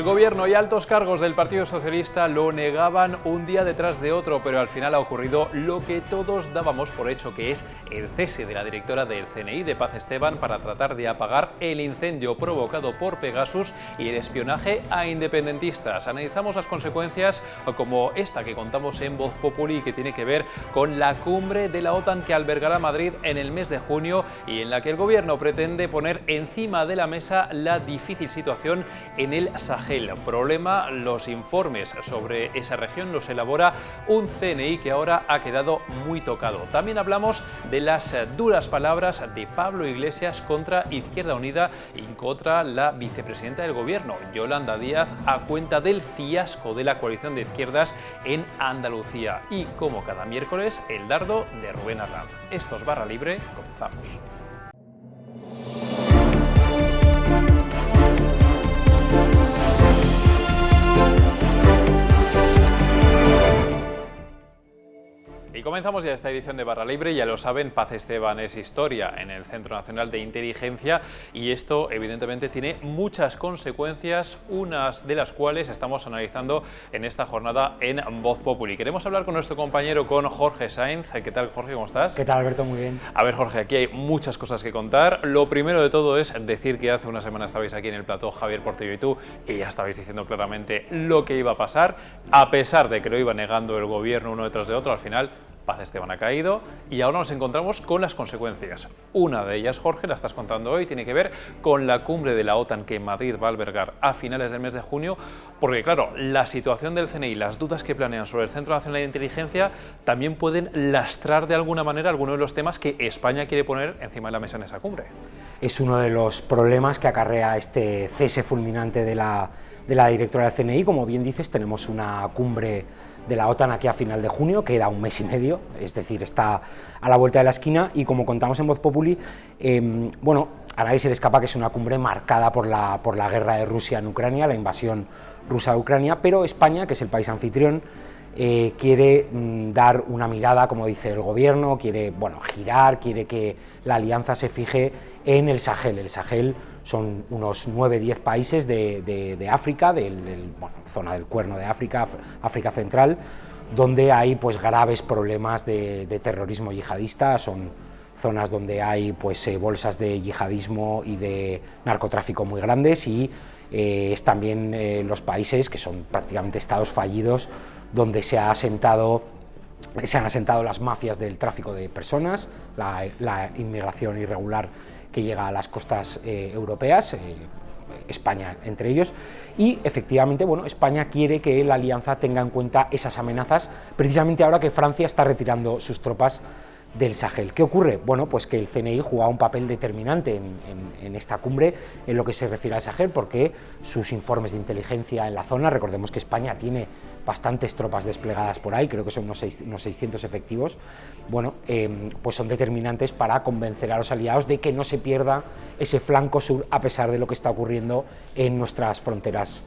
El gobierno y altos cargos del Partido Socialista lo negaban un día detrás de otro, pero al final ha ocurrido lo que todos dábamos por hecho, que es el cese de la directora del CNI, de Paz Esteban, para tratar de apagar el incendio provocado por Pegasus y el espionaje a independentistas. Analizamos las consecuencias como esta que contamos en Voz Populi, que tiene que ver con la cumbre de la OTAN que albergará Madrid en el mes de junio y en la que el gobierno pretende poner encima de la mesa la difícil situación en el Sahel. Problema, los informes sobre esa región los elabora un CNI que ahora ha quedado muy tocado. También hablamos de las duras palabras de Pablo Iglesias contra Izquierda Unida y contra la vicepresidenta del gobierno, Yolanda Díaz, a cuenta del fiasco de la coalición de izquierdas en Andalucía. Y como cada miércoles, el dardo de Rubén Arranz. Esto es Barra Libre, comenzamos. Y comenzamos ya esta edición de Barra Libre. Ya lo saben, Paz Esteban es historia en el Centro Nacional de Inteligencia y esto evidentemente tiene muchas consecuencias, unas de las cuales estamos analizando en esta jornada en Voz Populi. Queremos hablar con nuestro compañero, con Jorge Sainz. ¿Qué tal, Jorge? ¿Cómo estás? ¿Qué tal, Alberto? Muy bien. A ver, Jorge, aquí hay muchas cosas que contar. Lo primero de todo es decir que hace una semana estabais aquí en el plató, Javier Portillo y tú, y ya estabais diciendo claramente lo que iba a pasar. A pesar de que lo iba negando el gobierno uno detrás de otro, al final Paz Esteban ha caído y ahora nos encontramos con las consecuencias. Una de ellas, Jorge, la estás contando hoy, tiene que ver con la cumbre de la OTAN que Madrid va a albergar a finales del mes de junio, porque claro, la situación del CNI, las dudas que planean sobre el Centro Nacional de Inteligencia también pueden lastrar de alguna manera algunos de los temas que España quiere poner encima de la mesa en esa cumbre. Es uno de los problemas que acarrea este cese fulminante de la directora del CNI. Como bien dices, tenemos una cumbre de la OTAN aquí a final de junio, queda un mes y medio, es decir, está a la vuelta de la esquina y como contamos en Voz Populi, bueno, a nadie se le escapa que es una cumbre marcada por la guerra de Rusia en Ucrania, la invasión rusa de Ucrania, pero España, que es el país anfitrión, quiere dar una mirada, como dice el gobierno, quiere girar, quiere que la alianza se fije en el Sahel. El Sahel son unos 9-10 países de África, zona del Cuerno de África, África Central, donde hay pues graves problemas de terrorismo yihadista. Son zonas donde hay pues bolsas de yihadismo y de narcotráfico muy grandes y es también los países que son prácticamente estados fallidos donde se han asentado las mafias del tráfico de personas, la inmigración irregular que llega a las costas europeas, España entre ellos, y efectivamente España quiere que la alianza tenga en cuenta esas amenazas, precisamente ahora que Francia está retirando sus tropas del Sahel. ¿Qué ocurre? Bueno, pues que el CNI juega un papel determinante en esta cumbre en lo que se refiere al Sahel, porque sus informes de inteligencia en la zona, recordemos que España tiene bastantes tropas desplegadas por ahí, creo que son unos 600 efectivos, pues son determinantes para convencer a los aliados de que no se pierda ese flanco sur a pesar de lo que está ocurriendo en nuestras fronteras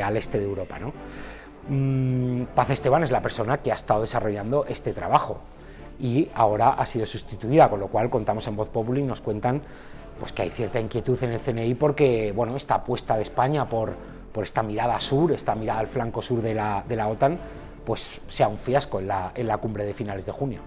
al este de Europa, ¿no? Paz Esteban es la persona que ha estado desarrollando este trabajo y ahora ha sido sustituida, con lo cual contamos en Voz Populi y nos cuentan pues que hay cierta inquietud en el CNI porque esta apuesta de España por esta mirada sur, esta mirada al flanco sur de la OTAN, pues sea un fiasco en la cumbre de finales de junio.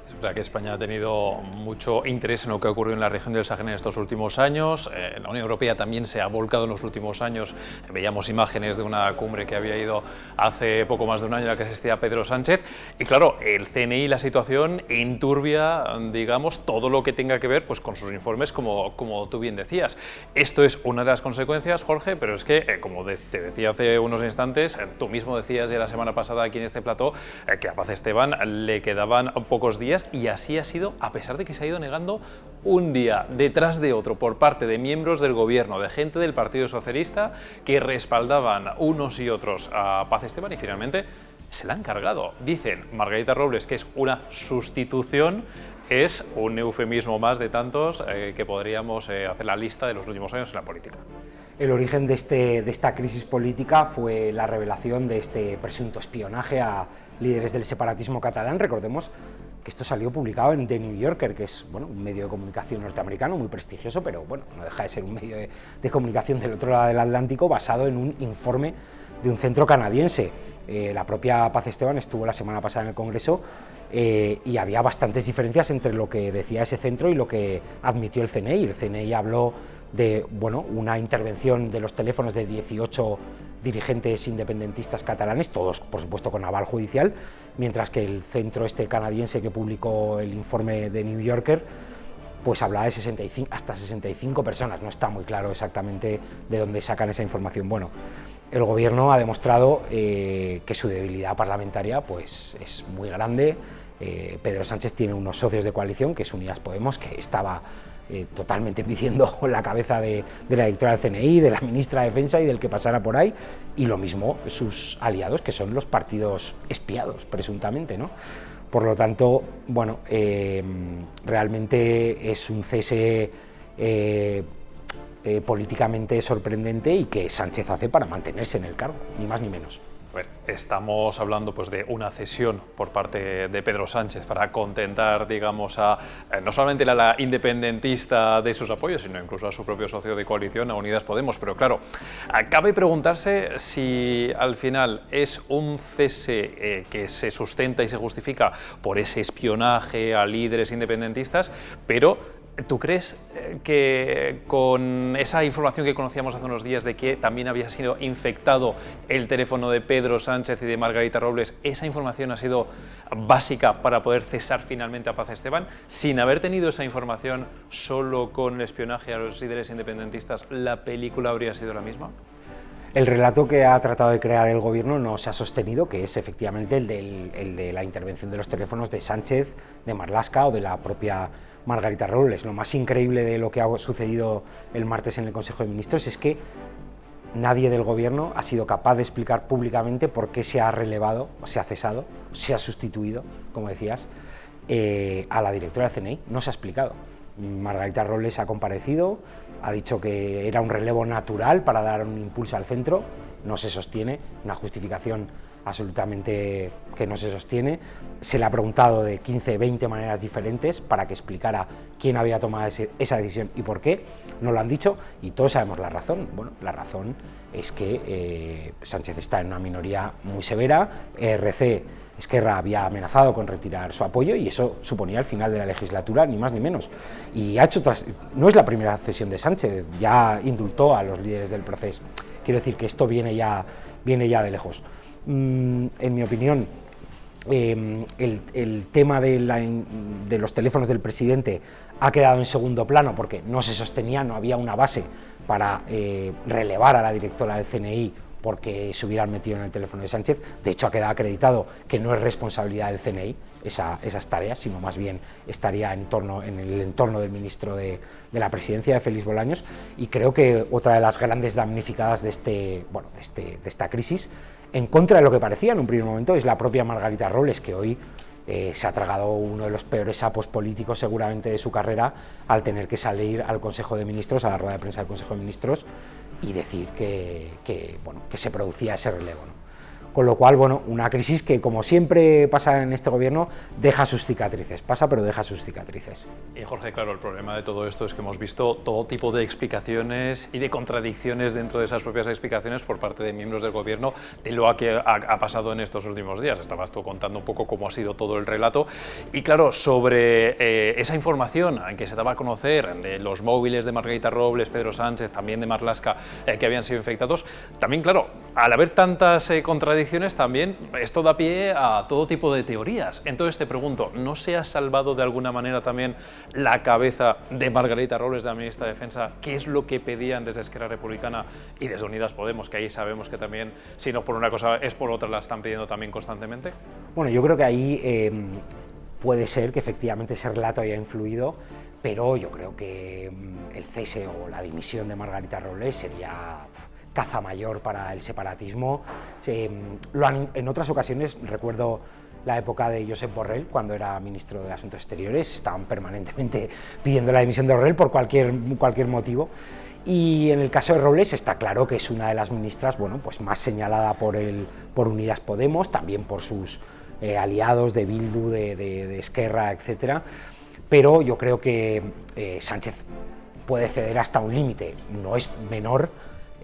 Es verdad que España ha tenido mucho interés en lo que ha ocurrido en la región del Sahel en estos últimos años. La Unión Europea también se ha volcado en los últimos años. Veíamos imágenes de una cumbre que había ido hace poco más de un año en la que asistía Pedro Sánchez. Y claro, el CNI, la situación enturbia, digamos, todo lo que tenga que ver pues, con sus informes, como tú bien decías. Esto es una de las consecuencias, Jorge, pero es que, como te decía hace unos instantes, tú mismo decías ya la semana pasada aquí en este plató que a Paz Esteban le quedaban pocos días. Y así ha sido, a pesar de que se ha ido negando un día detrás de otro por parte de miembros del gobierno, de gente del Partido Socialista que respaldaban unos y otros a Paz Esteban y finalmente se la han cargado. Dicen Margarita Robles que es una sustitución, es un eufemismo más de tantos que podríamos hacer la lista de los últimos años en la política. El origen de esta crisis política fue la revelación de este presunto espionaje a líderes del separatismo catalán. Recordemos que esto salió publicado en The New Yorker, que es bueno, un medio de comunicación norteamericano muy prestigioso, pero bueno, no deja de ser un medio de comunicación del otro lado del Atlántico, basado en un informe de un centro canadiense. La propia Paz Esteban estuvo la semana pasada en el Congreso y había bastantes diferencias entre lo que decía ese centro y lo que admitió el CNI. El CNI habló de bueno, una intervención de los teléfonos de 18 dirigentes independentistas catalanes, todos por supuesto con aval judicial, mientras que el centro canadiense que publicó el informe de New Yorker pues hablaba de 65, hasta 65 personas, no está muy claro exactamente de dónde sacan esa información. Bueno, el gobierno ha demostrado que su debilidad parlamentaria pues es muy grande. Pedro Sánchez tiene unos socios de coalición, que es Unidas Podemos, que estaba totalmente pidiendo la cabeza de la directora del CNI, de la ministra de Defensa y del que pasara por ahí, y lo mismo sus aliados, que son los partidos espiados, presuntamente, ¿no? Por lo tanto, bueno, realmente es un cese políticamente sorprendente y que Sánchez hace para mantenerse en el cargo, ni más ni menos. Bueno, estamos hablando pues, de una cesión por parte de Pedro Sánchez para contentar, digamos, no solamente a la independentista de sus apoyos, sino incluso a su propio socio de coalición, a Unidas Podemos. Pero claro, cabe preguntarse si al final es un cese que se sustenta y se justifica por ese espionaje a líderes independentistas, pero ¿tú crees que con esa información que conocíamos hace unos días de que también había sido infectado el teléfono de Pedro Sánchez y de Margarita Robles, esa información ha sido básica para poder cesar finalmente a Paz Esteban? Sin haber tenido esa información, solo con el espionaje a los líderes independentistas, ¿la película habría sido la misma? El relato que ha tratado de crear el gobierno no se ha sostenido, que es efectivamente el de la intervención de los teléfonos de Sánchez, de Marlaska o de la propia Margarita Robles. Lo más increíble de lo que ha sucedido el martes en el Consejo de Ministros es que nadie del gobierno ha sido capaz de explicar públicamente por qué se ha relevado, se ha cesado, se ha sustituido, como decías, a la directora del CNI. No se ha explicado. Margarita Robles ha comparecido, ha dicho que era un relevo natural para dar un impulso al centro, no se sostiene, una justificación absolutamente que no se sostiene. Se le ha preguntado de 15, 20 maneras diferentes para que explicara quién había tomado esa decisión y por qué, no lo han dicho y todos sabemos la razón. Bueno, la razón es que Sánchez está en una minoría muy severa, Esquerra había amenazado con retirar su apoyo y eso suponía el final de la legislatura, ni más ni menos. Y ha hecho no es la primera cesión de Sánchez, ya indultó a los líderes del proceso. Quiero decir que esto viene ya de lejos. En mi opinión, el tema de los teléfonos del presidente ha quedado en segundo plano porque no se sostenía, no había una base para relevar a la directora del CNI porque se hubieran metido en el teléfono de Sánchez. De hecho, ha quedado acreditado que no es responsabilidad del CNI esas tareas, sino más bien estaría en el entorno del ministro de la presidencia, de Félix Bolaños, y creo que otra de las grandes damnificadas de esta crisis, en contra de lo que parecía en un primer momento, es la propia Margarita Robles, que hoy se ha tragado uno de los peores sapos políticos seguramente de su carrera al tener que salir al Consejo de Ministros, a la rueda de prensa del Consejo de Ministros, y decir que se producía ese relevo, ¿no? Con lo cual, bueno, una crisis que, como siempre pasa en este gobierno, deja sus cicatrices, pasa pero deja sus cicatrices. Y Jorge, claro, el problema de todo esto es que hemos visto todo tipo de explicaciones y de contradicciones dentro de esas propias explicaciones por parte de miembros del gobierno de lo que ha pasado en estos últimos días. Estabas tú contando un poco cómo ha sido todo el relato y, claro, sobre esa información que se daba a conocer de los móviles de Margarita Robles, Pedro Sánchez, también de Marlaska, que habían sido infectados, también, claro, al haber tantas contradicciones, también esto da pie a todo tipo de teorías. Entonces te pregunto, ¿no se ha salvado de alguna manera también la cabeza de Margarita Robles, de la ministra de Defensa? ¿Qué es lo que pedían desde Esquerra Republicana y desde Unidas Podemos, que ahí sabemos que también, si no por una cosa es por otra, la están pidiendo también constantemente? Bueno, yo creo que ahí puede ser que efectivamente ese relato haya influido, pero yo creo que el cese o la dimisión de Margarita Robles sería caza mayor para el separatismo. En otras ocasiones, recuerdo la época de Josep Borrell, cuando era ministro de Asuntos Exteriores, estaban permanentemente pidiendo la dimisión de Borrell por cualquier motivo, y en el caso de Robles está claro que es una de las ministras, bueno, pues más señalada por Unidas Podemos, también por sus aliados de Bildu, de Esquerra, etcétera, pero yo creo que Sánchez puede ceder hasta un límite, no es menor.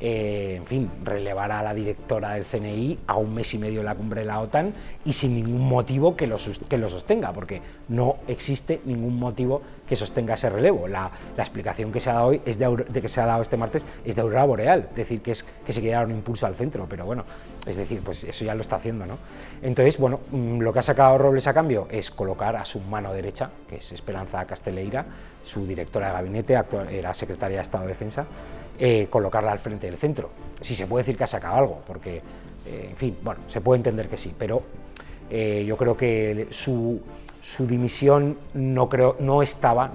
En fin, relevar a la directora del CNI a un mes y medio de la cumbre de la OTAN y sin ningún motivo que lo sostenga, porque no existe ningún motivo que sostenga ese relevo. La explicación que se ha dado hoy que se ha dado este martes es de Aurora Boreal, es decir, que se quiere dar un impulso al centro, pero bueno, es decir, pues eso ya lo está haciendo, ¿no? Entonces, bueno, lo que ha sacado Robles a cambio es colocar a su mano derecha, que es Esperanza Casteleira, su directora de gabinete, era secretaria de Estado de Defensa, colocarla al frente del centro. Sí se puede decir que ha sacado algo, porque, en fin, bueno, se puede entender que sí, pero yo creo que su dimisión no estaba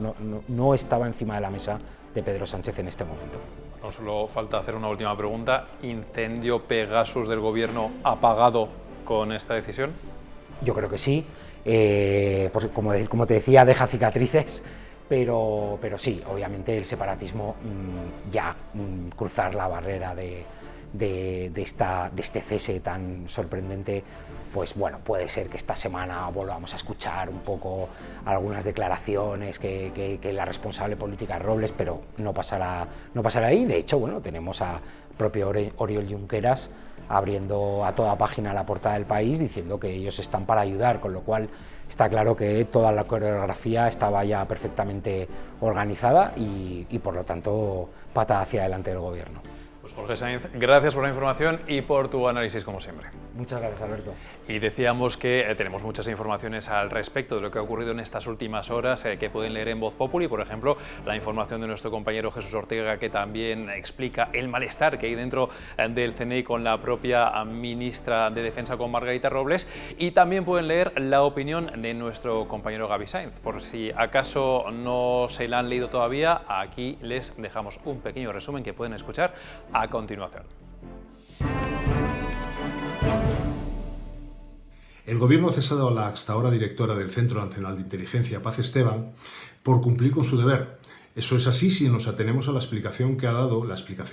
encima de la mesa de Pedro Sánchez en este momento. No solo falta hacer una última pregunta. ¿Incendio Pegasus del gobierno apagado con esta decisión? Yo creo que sí. Pues como te decía, deja cicatrices. Pero sí, obviamente el separatismo cruzar la barrera de este cese tan sorprendente, pues bueno, puede ser que esta semana volvamos a escuchar un poco algunas declaraciones que la responsable política es Robles, pero no pasará ahí. De hecho, bueno, tenemos a propio Oriol Junqueras abriendo a toda página la portada del País diciendo que ellos están para ayudar, con lo cual está claro que toda la coreografía estaba ya perfectamente organizada y por lo tanto patada hacia adelante del gobierno. Pues Jorge Sainz, gracias por la información y por tu análisis como siempre. Muchas gracias, Alberto. Y decíamos que tenemos muchas informaciones al respecto de lo que ha ocurrido en estas últimas horas que pueden leer en Voz Populi, por ejemplo, la información de nuestro compañero Jesús Ortega, que también explica el malestar que hay dentro del CNI con la propia ministra de Defensa, con Margarita Robles, y también pueden leer la opinión de nuestro compañero Gaby Sainz. Por si acaso no se la han leído todavía, aquí les dejamos un pequeño resumen que pueden escuchar a continuación. El Gobierno ha cesado a la hasta ahora directora del Centro Nacional de Inteligencia, Paz Esteban, por cumplir con su deber. Eso es así si nos atenemos a la explicación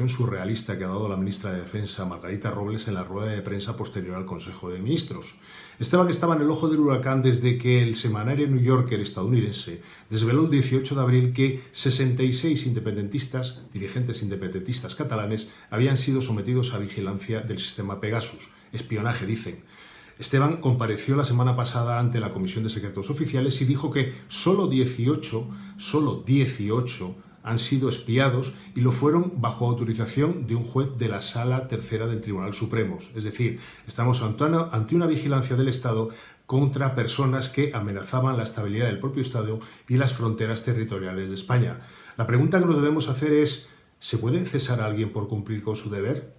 surrealista que ha dado la ministra de Defensa, Margarita Robles, en la rueda de prensa posterior al Consejo de Ministros. Esteban estaba en el ojo del huracán desde que el semanario New Yorker estadounidense desveló el 18 de abril que 66 dirigentes independentistas catalanes, habían sido sometidos a vigilancia del sistema Pegasus. Espionaje, dicen. Esteban compareció la semana pasada ante la Comisión de Secretos Oficiales y dijo que solo 18 han sido espiados y lo fueron bajo autorización de un juez de la Sala Tercera del Tribunal Supremo. Es decir, estamos ante una vigilancia del Estado contra personas que amenazaban la estabilidad del propio Estado y las fronteras territoriales de España. La pregunta que nos debemos hacer es, ¿se puede cesar a alguien por cumplir con su deber?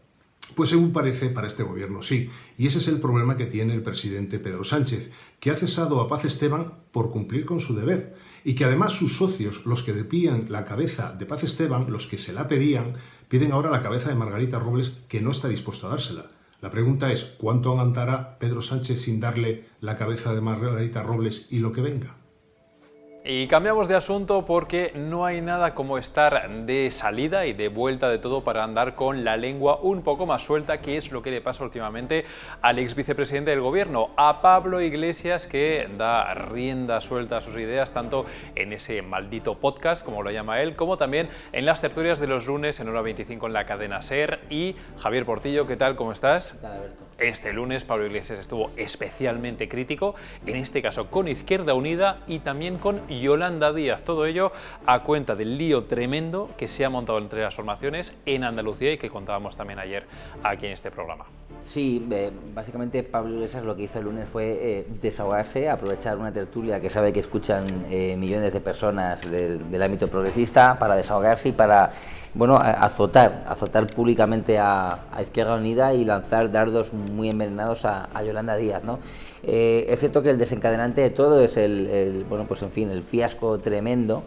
Pues según parece, para este gobierno sí, y ese es el problema que tiene el presidente Pedro Sánchez, que ha cesado a Paz Esteban por cumplir con su deber, y que además sus socios, los que pedían la cabeza de Paz Esteban, los que se la pedían, piden ahora la cabeza de Margarita Robles, que no está dispuesto a dársela. La pregunta es, ¿cuánto aguantará Pedro Sánchez sin darle la cabeza de Margarita Robles y lo que venga? Y cambiamos de asunto porque no hay nada como estar de salida y de vuelta de todo para andar con la lengua un poco más suelta, que es lo que le pasa últimamente al ex vicepresidente del gobierno, a Pablo Iglesias, que da rienda suelta a sus ideas, tanto en ese maldito podcast, como lo llama él, como también en las tertulias de los lunes en Hora 25 en la cadena SER. Y Javier Portillo, ¿qué tal? ¿Cómo estás? ¿Qué tal, Alberto? Este lunes Pablo Iglesias estuvo especialmente crítico, en este caso con Izquierda Unida y también con Yolanda Díaz. Todo ello a cuenta del lío tremendo que se ha montado entre las formaciones en Andalucía y que contábamos también ayer aquí en este programa. Sí, básicamente Pablo Iglesias lo que hizo el lunes fue desahogarse, aprovechar una tertulia que sabe que escuchan millones de personas del ámbito progresista para desahogarse y para, bueno, azotar públicamente a Izquierda Unida y lanzar dardos muy envenenados a Yolanda Díaz, ¿no? Es cierto que el desencadenante de todo es el fiasco tremendo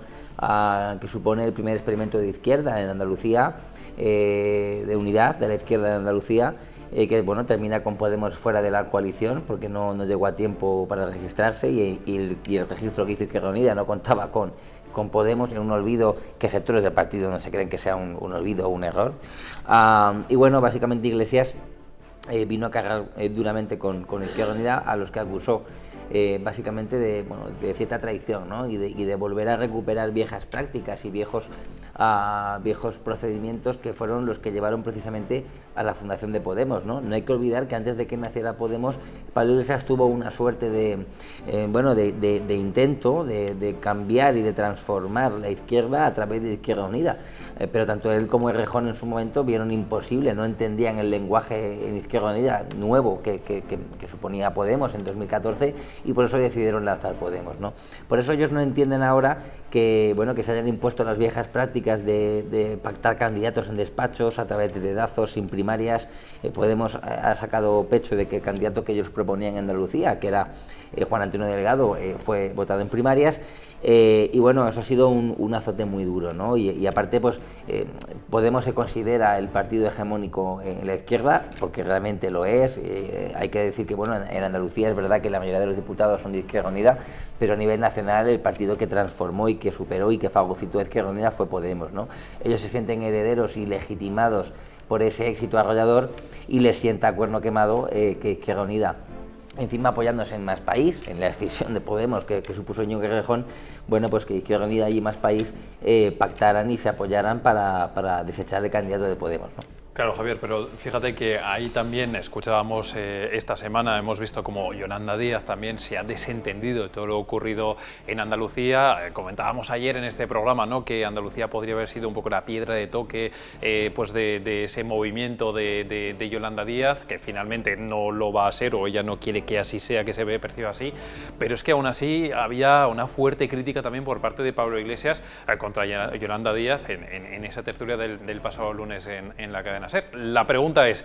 que supone el primer experimento de izquierda en Andalucía, de unidad de la izquierda de Andalucía, que bueno, termina con Podemos fuera de la coalición porque no llegó a tiempo para registrarse y el registro que hizo Izquierda Unida no contaba con Podemos, en un olvido que sectores del partido no se creen que sea un olvido o un error. Y bueno, básicamente Iglesias vino a cargar duramente con Izquierda Unida, a los que acusó básicamente de cierta traición, ¿no? y de volver a recuperar viejas prácticas y viejos procedimientos que fueron los que llevaron precisamente a la fundación de Podemos, ¿no? No hay que olvidar que antes de que naciera Podemos, Pablo Iglesias tuvo una suerte de intento de cambiar y de transformar la izquierda a través de Izquierda Unida, pero tanto él como Errejón en su momento vieron imposible, no entendían el lenguaje en Izquierda Unida nuevo que suponía Podemos en 2014, y por eso decidieron lanzar Podemos, ¿no? Por eso ellos no entienden ahora que se hayan impuesto las viejas prácticas de pactar candidatos en despachos a través de dedazos, sin primarias. Podemos ha sacado pecho de que el candidato que ellos proponían en Andalucía, que era Juan Antonio Delgado, fue votado en primarias, y bueno, eso ha sido un azote muy duro, ¿no? Y aparte, pues Podemos se considera el partido hegemónico en la izquierda, porque realmente lo es. Hay que decir que bueno, en Andalucía es verdad que la mayoría de los diputados son de Izquierda Unida, pero a nivel nacional el partido que transformó y que superó y que fagocitó a Izquierda Unida fue Podemos, ¿no? Ellos se sienten herederos y legitimados por ese éxito arrollador, y les sienta a cuerno quemado que Izquierda Unida, encima apoyándose en Más País, en la escisión de Podemos que supuso Íñigo Errejón, bueno, pues que Izquierda Unida y Más País pactaran y se apoyaran para desechar el candidato de Podemos, ¿no? Claro, Javier, pero fíjate que ahí también escuchábamos esta semana, hemos visto como Yolanda Díaz también se ha desentendido de todo lo ocurrido en Andalucía. Comentábamos ayer en este programa, ¿no?, que Andalucía podría haber sido un poco la piedra de toque pues de ese movimiento de Yolanda Díaz, que finalmente no lo va a ser, o ella no quiere que así sea, que se perciba así, pero es que aún así había una fuerte crítica también por parte de Pablo Iglesias contra Yolanda Díaz en esa tertulia del pasado lunes en la cadena SER. La pregunta es,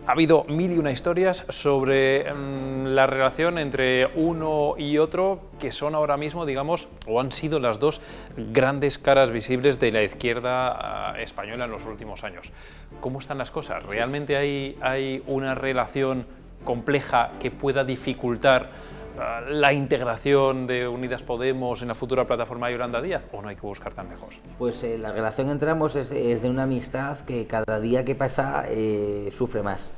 ha habido mil y una historias sobre la relación entre uno y otro, que son ahora mismo, digamos, o han sido las dos grandes caras visibles de la izquierda española en los últimos años. ¿Cómo están las cosas? ¿Realmente hay una relación compleja que pueda dificultar la integración de Unidas Podemos en la futura plataforma de Yolanda Díaz, o no hay que buscar tan lejos? Pues la relación entre ambos es de una amistad que cada día que pasa sufre más.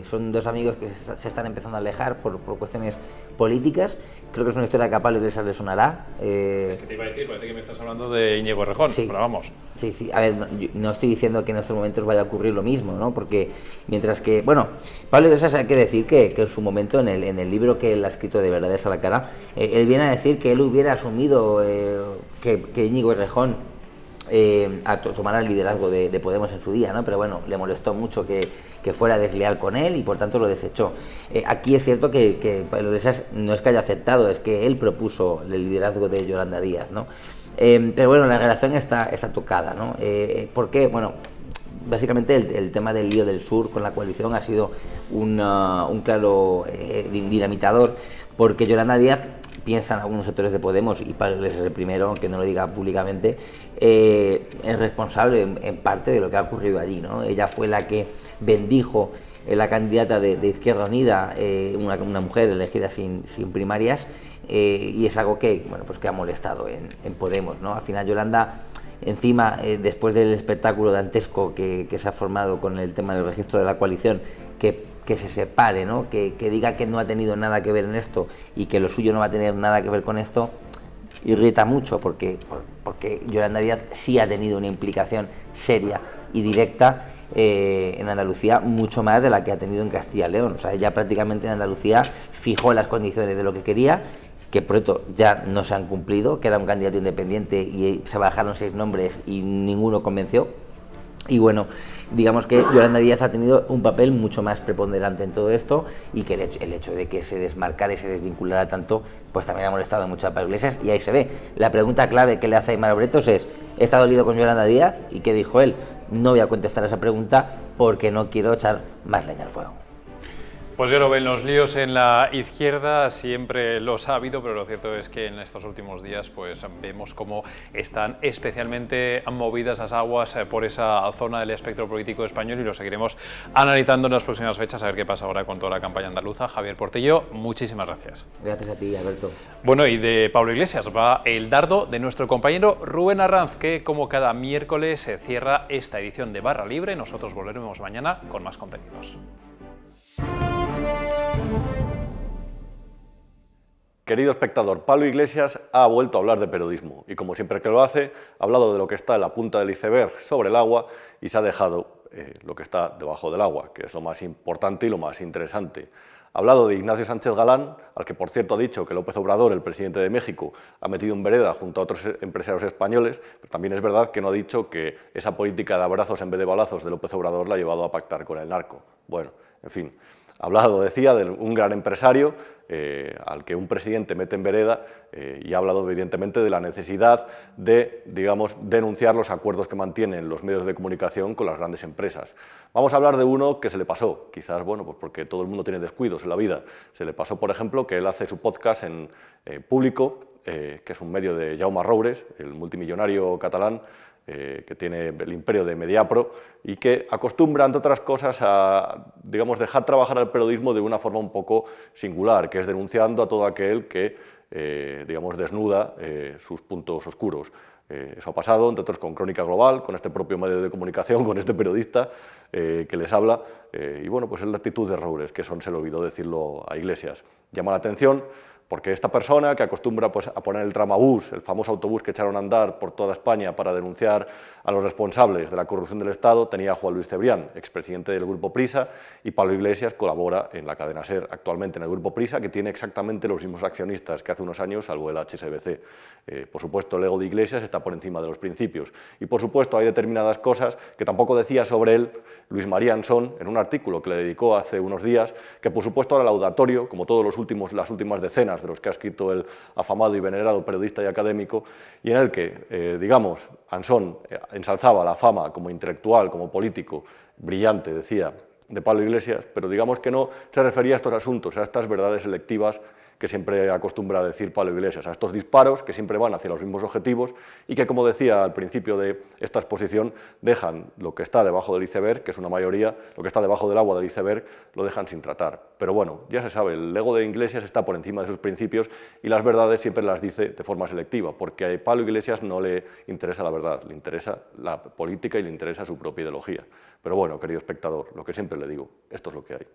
Son dos amigos que se están empezando a alejar por cuestiones políticas. Creo que es una historia que a Pablo Iglesias le sonará. Es que te iba a decir, parece que me estás hablando de Íñigo Errejón, sí, pero vamos. Sí, a ver, no estoy diciendo que en estos momentos vaya a ocurrir lo mismo, ¿no? Porque mientras que, bueno, Pablo Iglesias, hay que decir que en su momento, en el libro que él ha escrito de Verdades a la cara, él viene a decir que él hubiera asumido que Íñigo Errejón tomara el liderazgo de Podemos en su día, ¿no? Pero bueno, le molestó mucho que fuera desleal con él y por tanto lo desechó. Aquí es cierto que Pablo Iglesias no es que haya aceptado, es que él propuso el liderazgo de Yolanda Díaz, ¿no? Pero bueno, la relación está tocada, ¿no? ¿Por qué? Bueno, básicamente el tema del lío del sur con la coalición ha sido un claro dinamitador, porque Yolanda Díaz, piensan algunos sectores de Podemos, y Pablo Iglesias es el primero, aunque no lo diga públicamente, es responsable en parte de lo que ha ocurrido allí, ¿no? Ella fue la que bendijo la candidata de Izquierda Unida, una mujer elegida sin primarias, y es algo que, bueno, pues que ha molestado en Podemos, ¿no? Al final Yolanda, encima, después del espectáculo dantesco que se ha formado con el tema del registro de la coalición, que se separe, ¿no? Que diga que no ha tenido nada que ver en esto y que lo suyo no va a tener nada que ver con esto, irrita mucho, porque Yolanda Díaz sí ha tenido una implicación seria y directa en Andalucía, mucho más de la que ha tenido en Castilla y León. O sea, ella prácticamente en Andalucía fijó las condiciones de lo que quería, que pronto ya no se han cumplido, que era un candidato independiente y se bajaron 6 nombres y ninguno convenció. Y bueno, digamos que Yolanda Díaz ha tenido un papel mucho más preponderante en todo esto, y que el hecho de que se desmarcara y se desvinculara tanto, pues también ha molestado mucho a Pablo Iglesias, y ahí se ve. La pregunta clave que le hace Aimar Bretos es: ¿está dolido con Yolanda Díaz? ¿Y qué dijo él? No voy a contestar a esa pregunta porque no quiero echar más leña al fuego. Pues ya lo ven, los líos en la izquierda siempre los ha habido, pero lo cierto es que en estos últimos días pues vemos cómo están especialmente movidas las aguas por esa zona del espectro político español, y lo seguiremos analizando en las próximas fechas, a ver qué pasa ahora con toda la campaña andaluza. Javier Portillo, muchísimas gracias. Gracias a ti, Alberto. Bueno, y de Pablo Iglesias va el dardo de nuestro compañero Rubén Arranz, que como cada miércoles se cierra esta edición de Barra Libre. Nosotros volveremos mañana con más contenidos. Querido espectador, Pablo Iglesias ha vuelto a hablar de periodismo y, como siempre que lo hace, ha hablado de lo que está en la punta del iceberg sobre el agua y se ha dejado lo que está debajo del agua, que es lo más importante y lo más interesante. Ha hablado de Ignacio Sánchez Galán, al que por cierto ha dicho que López Obrador, el presidente de México, ha metido en vereda junto a otros empresarios españoles, pero también es verdad que no ha dicho que esa política de abrazos en vez de balazos de López Obrador la ha llevado a pactar con el narco. Bueno, en fin. Ha hablado, decía, de un gran empresario al que un presidente mete en vereda y ha hablado evidentemente de la necesidad de, digamos, denunciar los acuerdos que mantienen los medios de comunicación con las grandes empresas. Vamos a hablar de uno que se le pasó, quizás, bueno, pues porque todo el mundo tiene descuidos en la vida. Se le pasó, por ejemplo, que él hace su podcast en Público, que es un medio de Jaume Roures, el multimillonario catalán, que tiene el imperio de Mediapro y que acostumbra, entre otras cosas, a, digamos, dejar trabajar al periodismo de una forma un poco singular, que es denunciando a todo aquel que, digamos, desnuda sus puntos oscuros. Eso ha pasado, entre otros, con Crónica Global, con este propio medio de comunicación, con este periodista que les habla, y bueno, pues es la actitud de Roures, que se le olvidó decirlo a Iglesias. Llama la atención porque esta persona que acostumbra pues, a poner el tramabús, el famoso autobús que echaron a andar por toda España para denunciar a los responsables de la corrupción del Estado, tenía a Juan Luis Cebrián, expresidente del Grupo Prisa, y Pablo Iglesias colabora en la cadena SER, actualmente en el Grupo Prisa, que tiene exactamente los mismos accionistas que hace unos años, salvo el HSBC. Por supuesto, el ego de Iglesias está por encima de los principios. Y por supuesto, hay determinadas cosas que tampoco decía sobre él Luis María Ansón, en un artículo que le dedicó hace unos días, que por supuesto era laudatorio, como todos las últimas decenas de los que ha escrito el afamado y venerado periodista y académico, y en el que, digamos, Ansón ensalzaba la fama como intelectual, como político, brillante, decía, de Pablo Iglesias, pero digamos que no se refería a estos asuntos, a estas verdades selectivas que siempre acostumbra a decir Pablo Iglesias, a estos disparos que siempre van hacia los mismos objetivos y que, como decía al principio de esta exposición, dejan lo que está debajo del iceberg, que es una mayoría, lo que está debajo del agua del iceberg, lo dejan sin tratar. Pero bueno, ya se sabe, el ego de Iglesias está por encima de sus principios y las verdades siempre las dice de forma selectiva, porque a Pablo Iglesias no le interesa la verdad, le interesa la política y le interesa su propia ideología. Pero bueno, querido espectador, lo que siempre le digo, esto es lo que hay.